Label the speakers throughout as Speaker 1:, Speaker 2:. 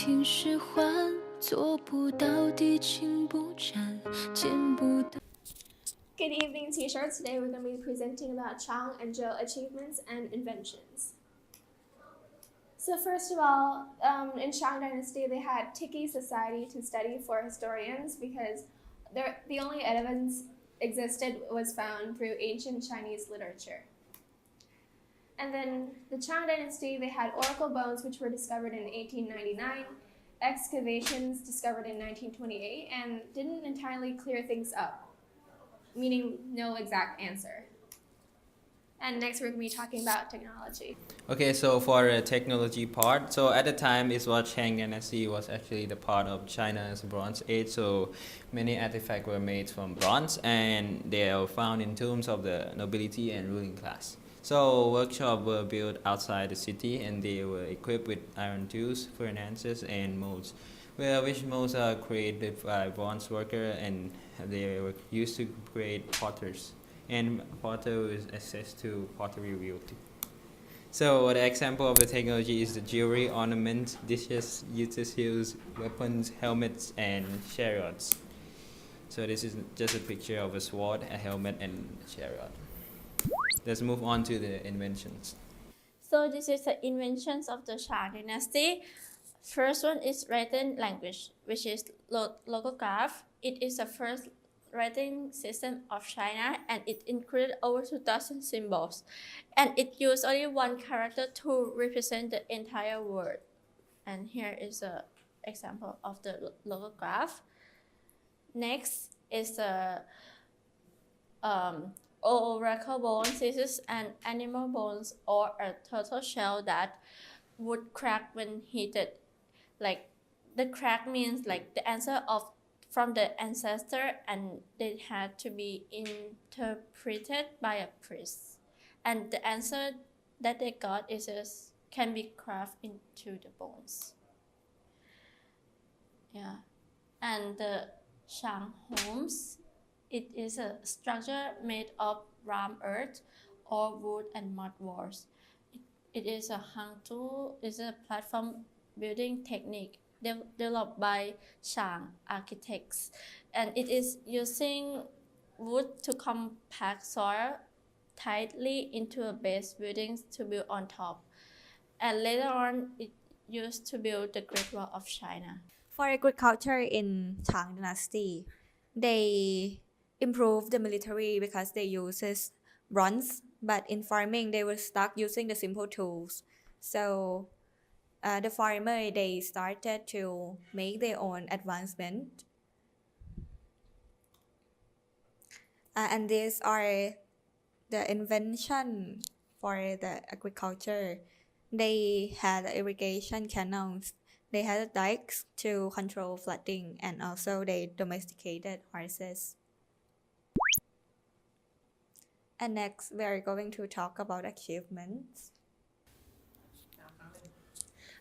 Speaker 1: 听使唤，做不到地情不沾，见不到。
Speaker 2: Good evening, teachers. Today we're going to be presenting about Shang and Zhou achievements and inventions. So first of all, in Shang dynasty, they had Tiki society to study for historians because the only evidence existed was found through ancient Chinese literature. And then the Shang dynasty, they had oracle bones which were discovered in 1899, excavations discovered in 1928, and didn't entirely clear things up, meaning no exact answer. And next we're going to be talking about technology.
Speaker 3: Okay, so for the technology part, so at the time it was Shang dynasty was actually the part of China's Bronze Age, so many artifacts were made from bronze and they are found in tombs of the nobility and ruling class. So workshops were built outside the city and they were equipped with iron tools, furnaces and molds, which molds are created by bronze workers and they were used to create potters. And potter with access to pottery wheel. So the example of the technology is the jewelry, ornaments, dishes, utensils, weapons, helmets, and chariots. So this is just a picture of a sword, a helmet, and a chariot. Let's move on to the inventions.
Speaker 4: So this is the inventions of the Shang dynasty. First one is written language, which is logograph. It is the first writing system of China and it included over 2,000 symbols. And it used only one character to represent the entire word. And here is an example of the logograph. Next is the oracle bones. This is an animal bones or a turtle shell that would crack when heated. Like the crack means like the answer from the ancestor and they had to be interpreted by a priest. And the answer that they got can be carved into the bones. Yeah. And the Shang homes, it is a structure made of rammed earth or wood and mud walls. It is a hang tool, is a platform building technique developed by Shang architects, and it is using wood to compact soil tightly into a base buildings to build on top, and later on it used to build the Great Wall of China.
Speaker 5: For agriculture in Shang dynasty, they improved the military because they uses bronze, but in farming they were stuck using the simple tools. So the farmer, they started to make their own advancement. And these are the invention for the agriculture. They had irrigation canals. They had dikes to control flooding, and also they domesticated horses. And next, we are going to talk about achievements.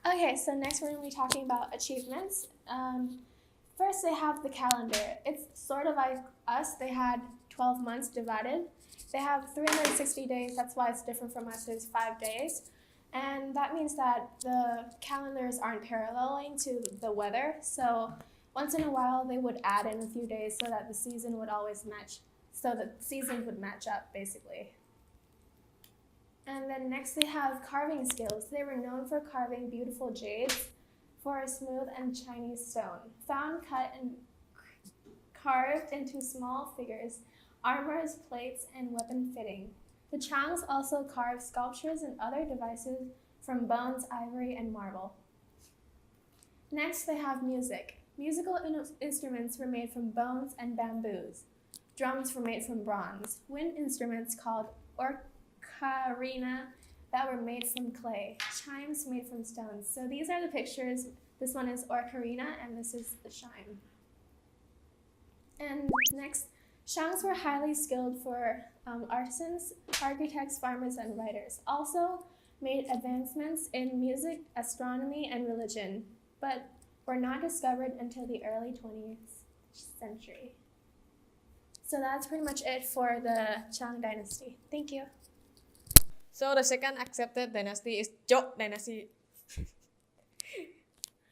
Speaker 2: Okay, so next we're going to be talking about achievements. First, they have the calendar. It's sort of like us. They had 12 months divided. They have 360 days. That's why it's different from us. There's 5 days. And that means that the calendars aren't paralleling to the weather. So once in a while, they would add in a few days so that the season would always match. So the seasons would match up, basically. And then next they have carving skills. They were known for carving beautiful jades for a smooth and Chinese stone, found cut and carved into small figures, armors, plates, and weapon fitting. The Changs also carved sculptures and other devices from bones, ivory, and marble. Next they have music. Musical instruments were made from bones and bamboos. Drums were made from bronze. Wind instruments called ocarina that were made from clay, chimes made from stones. So these are the pictures. This one is ocarina and this is the chime. And next, Shangs were highly skilled for artisans, architects, farmers, and writers. Also made advancements in music, astronomy, and religion, but were not discovered until the early 20th century. So that's pretty much it for the Shang dynasty. Thank you.
Speaker 6: So the second accepted dynasty is Zhou dynasty.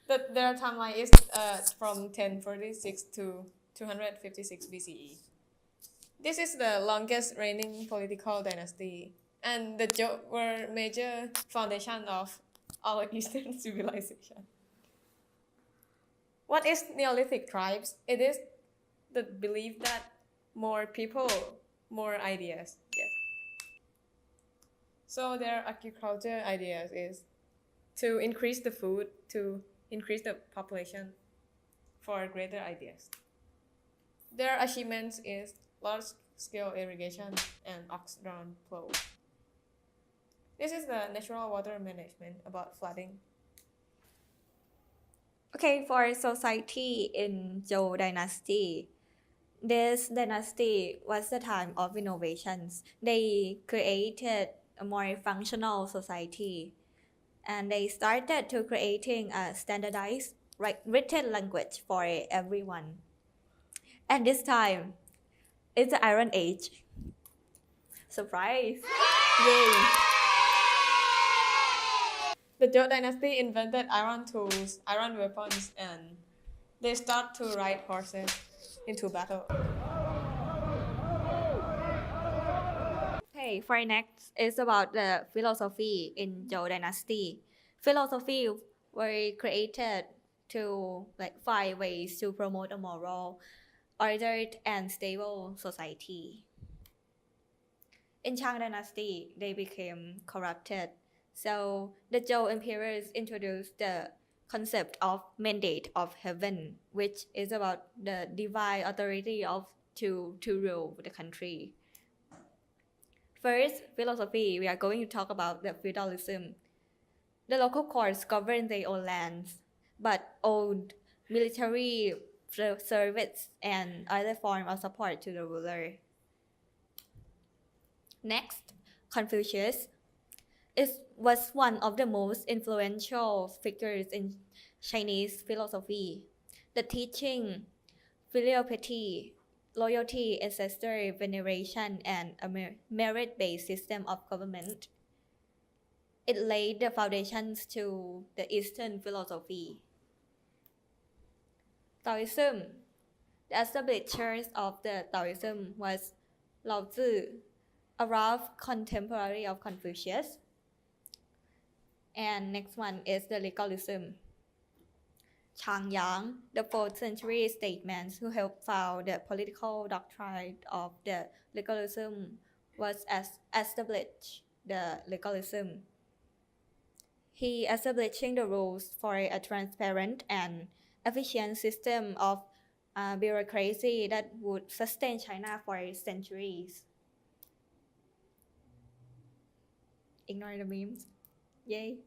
Speaker 6: their timeline is from 1046 to 256 BCE. This is the longest reigning political dynasty, and the Zhou were major foundation of our Eastern civilization. What is Neolithic tribes? It is the belief that more people, more ideas. Yes. So their agriculture ideas is to increase the food, to increase the population for greater ideas. Their achievements is large-scale irrigation and ox-drawn plow. This is the natural water management about flooding.
Speaker 5: Okay, for society in Zhou dynasty, this dynasty was the time of innovations. They created a more functional society, and they started to creating a standardized written language for everyone. At this time, it's the Iron Age. Surprise! Yay!
Speaker 6: The Zhou dynasty invented iron tools, iron weapons, and they start to ride horses into battle.
Speaker 5: Okay, for next is about the philosophy in Zhou dynasty. Philosophy were created to find ways to promote a moral, ordered and stable society. In Shang dynasty, they became corrupted. So the Zhou emperors introduced the concept of mandate of heaven, which is about the divine authority of to rule the country. First, philosophy, we are going to talk about the feudalism. The local courts govern their own lands, but owed military service and other form of support to the ruler. Next, Confucius was one of the most influential figures in Chinese philosophy. The teaching, filial piety, loyalty, ancestor veneration, and a merit-based system of government. It laid the foundations to the Eastern philosophy. Taoism. The establishers of the Taoism was Lao Tzu, a rough contemporary of Confucius. And next one is the legalism. Chayanan, the 4th century statesman who helped found the political doctrine of the legalism, was established the legalism. He establishing the rules for a transparent and efficient system of bureaucracy that would sustain China for centuries. Ignore the memes. Yay.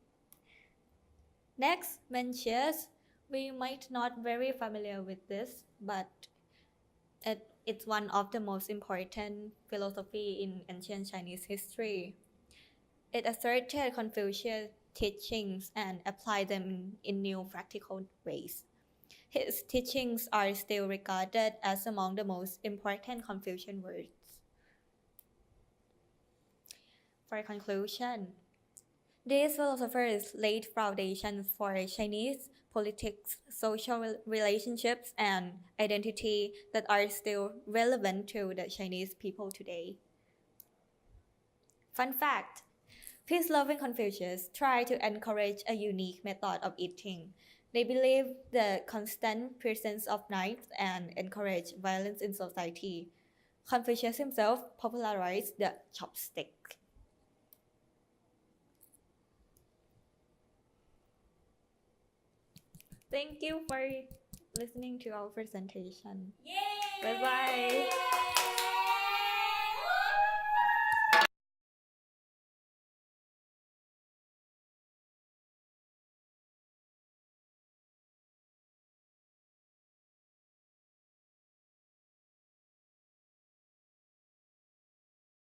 Speaker 5: Next, Mencius. We might not very familiar with this, but it's one of the most important philosophy in ancient Chinese history. It asserted Confucius teachings and applied them in new practical ways. His teachings are still regarded as among the most important Confucian words. For conclusion, these philosophers laid foundations for Chinese politics, social relationships, and identity that are still relevant to the Chinese people today. Fun fact, peace-loving Confucius tried to encourage a unique method of eating. They believed the constant presence of knives and encouraged violence in society. Confucius himself popularized the chopstick. Thank you for listening to our presentation. Yay! Bye-bye.